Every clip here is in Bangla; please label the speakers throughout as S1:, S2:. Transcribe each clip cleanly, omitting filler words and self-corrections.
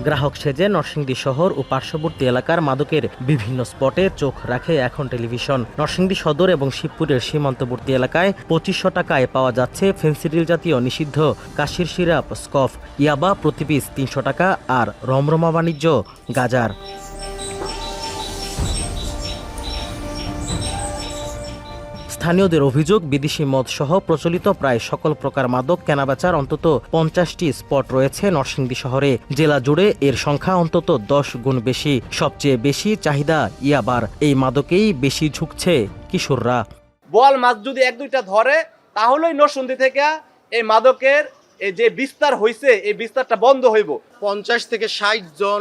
S1: গ্রাহক সেজে নরসিংদী শহর ও পার্শ্ববর্তী এলাকার মাদকের বিভিন্ন স্পটে চোখ রাখে এখন টেলিভিশন। নরসিংদী সদর এবং শিবপুরের সীমান্তবর্তী এলাকায় 2500 টাকায় পাওয়া যাচ্ছে ফেন্সিডিল জাতীয় নিষিদ্ধ কাশির সিরাপ, স্কফ, ইয়াবা প্রতি পিস 300 টাকা আর রমরমা বাণিজ্য গাজার। স্থানীয়দের অভিযোগ, বিদেশি মদ সহ প্রচলিত প্রায় সকল প্রকার মাদক কেনাবেচার অন্তত 50টি স্পট রয়েছে নরসিংদী শহরে। জেলা জুড়ে এর সংখ্যা অন্তত 10 গুণ বেশি। সবচেয়ে বেশি চাহিদা ইয়াবার। এই মাদকেই বেশি ঝুঁকছে কিশোররা।
S2: বল মাছ যদি এক দুইটা ধরে তাহলেই নরসিংদী থেকে এই মাদকের এই যে বিস্তার হইছে এই বিস্তারটা বন্ধ হইব।
S3: 50 থেকে 60 জন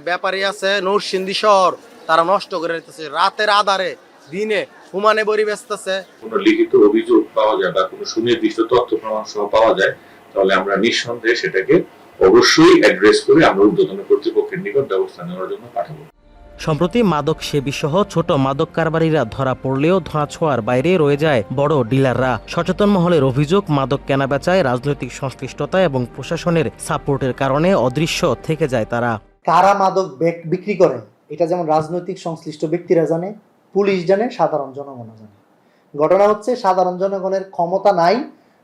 S3: ব্যাপারী আছে নরসিংদী শহর, তারা নষ্ট করে দিতেছে রাতের আধারে, দিনে হুমানে বড়ি বেচতেছে।
S4: কোনো লিখিত অভিযোগ পাওয়া যায় বা কোনো সুনির্দিষ্ট তথ্য প্রমাণ সহ পাওয়া যায় তাহলে আমরা নিঃসন্দেহে সেটাকে অবশ্যই অ্যাড্রেস করে আমরা ঊর্ধ্বতন কর্তৃপক্ষের নিকট ব্যবস্থা নেওয়ার জন্য পাঠাবো।
S1: সম্প্রতি মাদক সেবীসহ ছোট মাদক কারবারিরা ধরা পড়লেও ধোঁয়াছোঁয়ার বাইরে রয়ে যায় বড় ডিলাররা। সচেতন মহলের অভিযোগ, মাদক কেনাবেচায় রাজনৈতিক সংশ্লিষ্টতা এবং প্রশাসনের সাপোর্টের কারণে অদৃশ্য থেকে যায় তারা।
S5: কারা মাদক বিক্রি করে এটা যেমন রাজনৈতিক সংশ্লিষ্ট ব্যক্তিরা জানে, পুলিশ জানে, সাধারণ জনগণ জানে। ঘটনা হচ্ছে সাধারণ জনগণের ক্ষমতা নাই,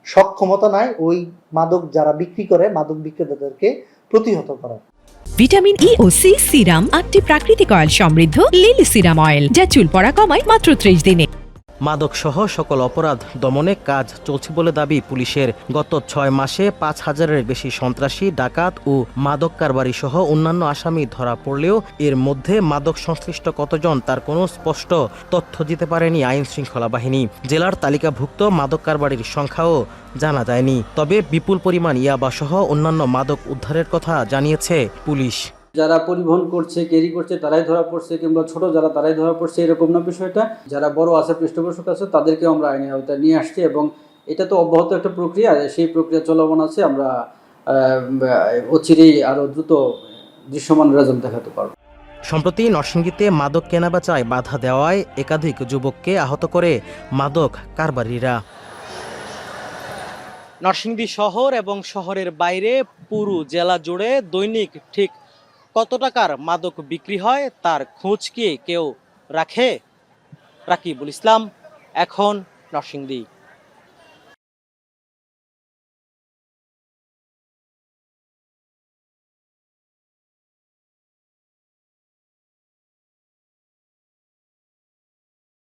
S5: সক্ষমতা নাই ওই মাদক যারা বিক্রি করে মাদক বিক্রেতাদেরকে প্রতিহত করার।
S6: ভিটামিন ই ও সি সিরাম 8টি প্রাকৃতিক অয়েল সমৃদ্ধ লিলি সিরাম অয়েল, যা চুল পড়া কমায় মাত্র 30 দিনে।
S1: মাদক সহ সকল অপরাধ দমনে কাজ চলছে বলে দাবি পুলিশের। গত 6 মাসে 5000-এর বেশি সন্ত্রাসী, ডাকাত ও মাদক কারবারি সহ অন্যান্য আসামি ধরা পড়লেও এর মধ্যে মাদক সংশ্লিষ্ট কতজন তার কোনো স্পষ্ট তথ্য দিতে পারেনি আইন শৃঙ্খলা বাহিনী। জেলার তালিকাভুক্ত মাদক কারবারির সংখ্যাও জানা যায়নি। তবে বিপুল পরিমাণ ইয়াবা সহ অন্যান্য মাদক উদ্ধারের কথা জানিয়েছে পুলিশ।
S7: যারা পরিবহন করছে, ক্যারি করছে তারাই ধরা পড়ছে, কিংবা ছোট যারা তারাই ধরা পড়ছে, এরকম না বিষয়টা। যারা বড় আছে, পৃষ্ঠপোষক আছে, তাদেরকেও আমরা আইনের আওতায় নিয়ে আসছি এবং এটা তো অব্যাহত একটা প্রক্রিয়া, সেই প্রক্রিয়া চলমান আছে। আমরা অচিরেই আরও দ্রুত দৃশ্যমান রেজাল্ট দেখাতে পারব।
S1: সম্প্রতি নরসিংদীতে মাদক কেনাবেচায় বাধা দেওয়ায় একাধিক যুবককে আহত করে মাদক কারবারিরা। নরসিংদী শহর এবং শহরের বাইরে পুরো জেলা জুড়ে দৈনিক ঠিক কত টাকার মাদক বিক্রি হয় তার খোঁজ কি কেউ রাখে? রাকিবুল ইসলাম, এখন নরসিংদী।